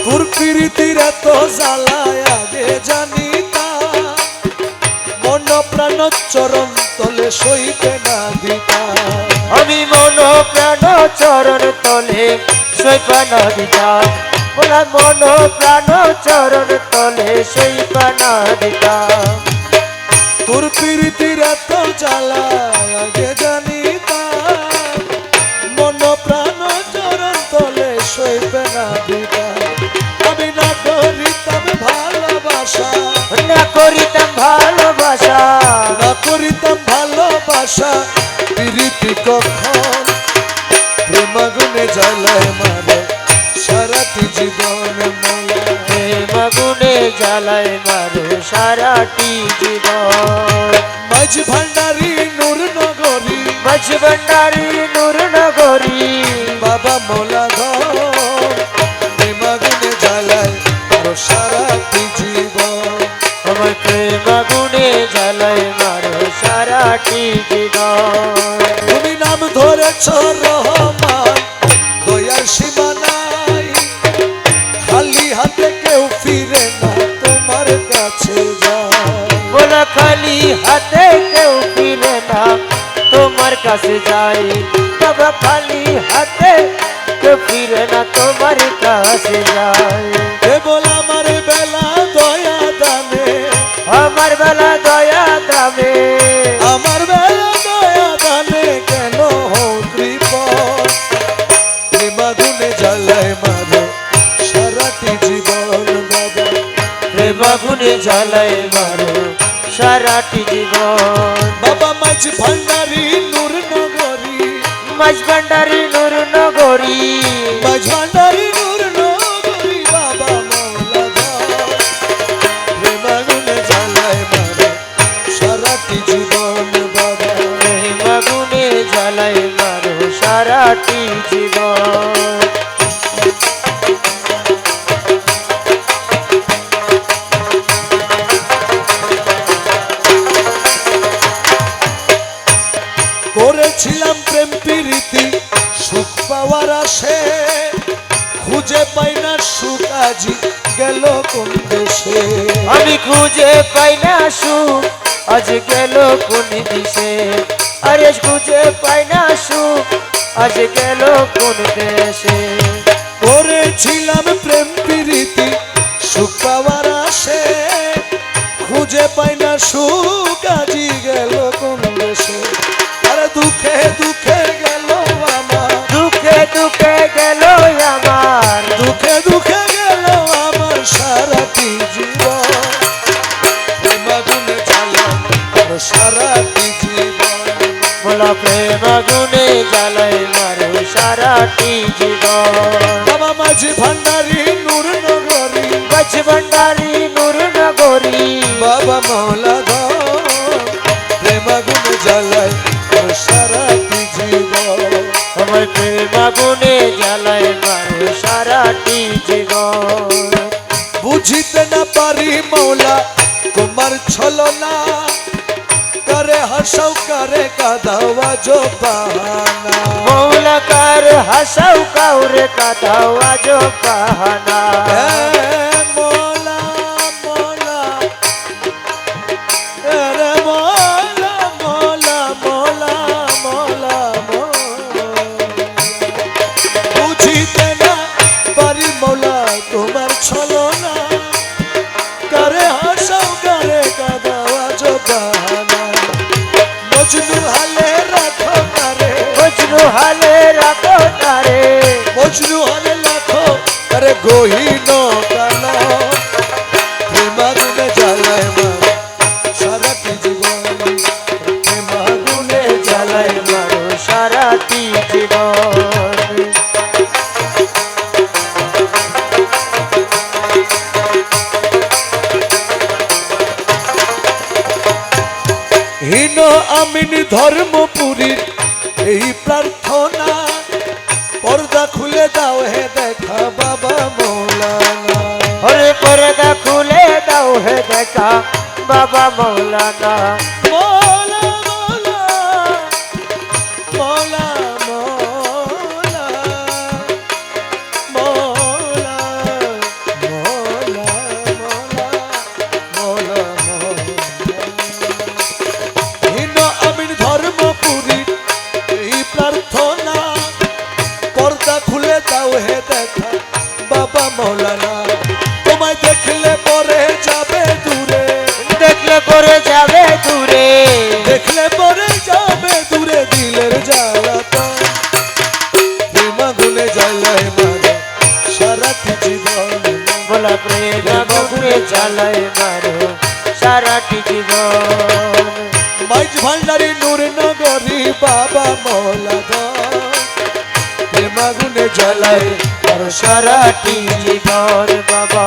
তোর প্রীতির এত জ্বালায় আগে জানিতা, মন প্রাণ চরণ তলে সইতে না দিতা। আমি মন প্রাণ চরণ তলে সইপা না দিতাম, বলা মন প্রাণ চরণ তলে সইপা না দিতাম। তোর প্রীতির এত জ্বালায় আগে জানিতা, মন প্রাণ চরণ তলে সইবে না দিতা। আমি না করিতাম ভালোবাসা, না করিতাম ভালোবাসা, না করিতাম ভালোবাসা, প্রীতি কখন প্রেম আগুনে জ্বালায় মারে সারাটি জীবন মোলা। প্রেম আগুনে জ্বালায় মারো সারাটি জীবন। মাঝ ভান্ডারি নূর নগরী, মাঝ ভান্ডারি নূর নগরী, বাবা মোলা ঘর প্রেম আগুনে জ্বালায় মারো সারাটি জীবন। আমার প্রেম আগুনে জ্বালায় মারো সারাটি জীবন। তুমি নাম ধরেছ রহমান, দয়ার সীমা নাই, খালি হাতে কেউ ফিরে না তোমার কাছে যায়। বলা খালি হাতে কেউ ফিরে না তোমার কাছে যাই, বাবা খালি হাতে কেউ ফিরে না তোমার কাছে যাই। এ বল আমার বেলা দয়া দানে, আমার বেলা দয়া দামে, আমার বেলা দয়া দানে কেন হও কৃপণ। প্রেম আগুনে জ্বালায় মারো সারাটি জীবন বাবা। প্রেম আগুনে জ্বালায় মারো সারাটি জীবন। বাবা মাঝ ভান্ডারি নূর নগরী, মাঝ ভান্ডারি নূর নগরী, মাঝ ভান্ডারি নূর নগরী, বাবা মৌলা ঘর প্রেম আগুনে জ্বালায় মারো সারাটি জীবন বাবা। প্রেম আগুনে জ্বালায় মারো সারাটি জীবন। করেছিলাম প্রেম প্রীতি সুখ পাওয়ার আশে, খুঁজে পাই না সুখ আজি গেল কোন দেশে। আমি খুঁজে পাই না সুখ আজ গেল কোন দিশে, আরে খুঁজে পাই না সুখ আজ গেল কোন দেশে। করেছিলাম প্রেম প্রীতি সুখ পাওয়ার আশে, খুঁজে পাই না সুখ আজি গেল কোন দেশে। আরে দুঃখে দুঃখে গেল আমার, দুঃখে দুঃখে গেল আমার, দুঃখে দুঃখে গেল আমার সারাটি জীবন। প্রেম আগুনে জ্বালায় আমার সারাটি জীবন। বলা প্রেম আগুনে জ্বালায় মারো সারাটি জীবন। বাবা মাঝি ভান্ডারি নূর নগরী, মাঝ ভান্ডারি নূর নগরী, বাবা মৌলা ঘর প্রেম আগুনে জ্বালায় আমার সারাটি জীবন। আমার প্রেম আগুনে জ্বালায় মারো সারাটি জীবন। বুঝিতে না পারি মৌলা তোমার ছলনা, করে হাসাও করে কাঁদাও আজো বাহানা। মৌলা কার হাসাও কাউরে কাঁদাও আজো কাহানা। এ মৌলা মৌলা, এ রে মৌলা মৌলা মৌলা মৌলা মৌলা। বুঝিতে না পারি মৌলা তোমার ছলনা, করে হাসাও করে কাঁদাও আজো বাহানা। মজনু হালে রাখো তারে, মজনু হালে রাখো তারে, মজনু হালে রাখো তারে গহীন কানা। প্রেম আগুনে জ্বালায় মার সারাটি জীবন, প্রেম আগুনে জ্বালায় মারো সারাটি জীবন। হীন আমিন ধর্মপুরীর এই প্রার্থনা, পর্দা খুলে দাও হে দেখা বাবা মৌলানা। হরে পর্দা খুলে দাও হে দেখা বাবা মৌলানা। মৌলা মৌলা মৌলা মৌলা মৌলা মৌলানা তোমায় দেখলে পরে যাবে দূরে দেখলে পরে যাবে দূরে দেখলে পরে যাবে দূরে দিলের জ্বালাটা প্রেম আগুনে জ্বালায় মারে সারাটি জীবন বলা প্রেম আগুনে জ্বালায় মারো সারাটি জীবন মাইজ ভান্ডারি নূর নগরী বাবা মৌলানা প্রেম আগুনে জ্বালায় মারো সারাটি জীবন বাবা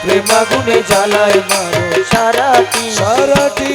প্রেম আগুনে জ্বালায় মারো সারাটি সারাটি